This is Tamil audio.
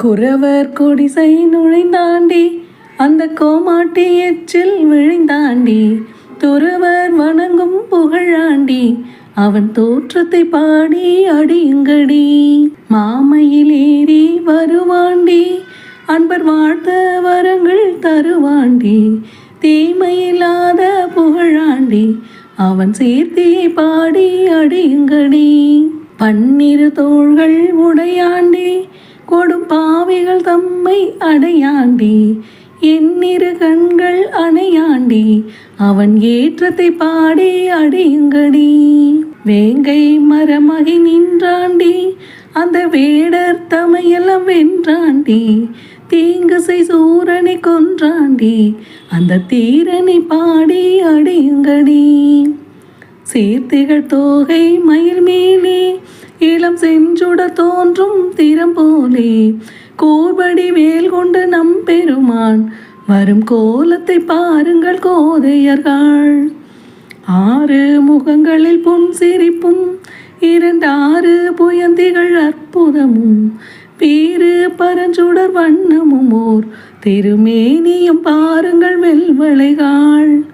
குறவர் குடிசை நுழைந்தாண்டி அந்த கோமாட்டி எச்சில் விழுந்தாண்டி துறவர் வணங்கும் புகழாண்டி அவன் தோற்றத்தை பாடி அடியுங்கடி. மாமையில் ஏறி வருவாண்டி அன்பர் வாழ்த்த வரங்கள் தருவாண்டி தீமையில்லாத புகழாண்டி அவன் சீர்த்தியை பாடி அடியுங்கடி. பன்னிரு தோள்கள் உடையாண்டி கொடும் பாவிகள் தம்மை அடையாண்டி எண்ணிரு கண்கள் அணையாண்டி அவன் ஏற்றத்தை பாடி அடியுங்கடி. வேங்கை மரமகி நின்றாண்டி அந்த வேடர் தமையெல்லாம் வென்றாண்டி தீங்குசை சூரனை கொன்றாண்டி அந்த தீரனை பாடி அடியுங்கடி. சீர்த்திகள் தோகை மயில் மேலே இளம் செஞ்சுட தோன்றும் திறம் போலே கோர்படி வேல் கொண்டு நம் பெருமான் வரும் கோலத்தை பாருங்கள் கோதையர்கள். 6 முகங்களில் புன் சிரிப்பும் 2 புயந்திகள் அற்புதமும் வீறு பரஞ்சுடர் வண்ணமும் ஓர் திருமேனியும் பாருங்கள் வெல்வளைகள்.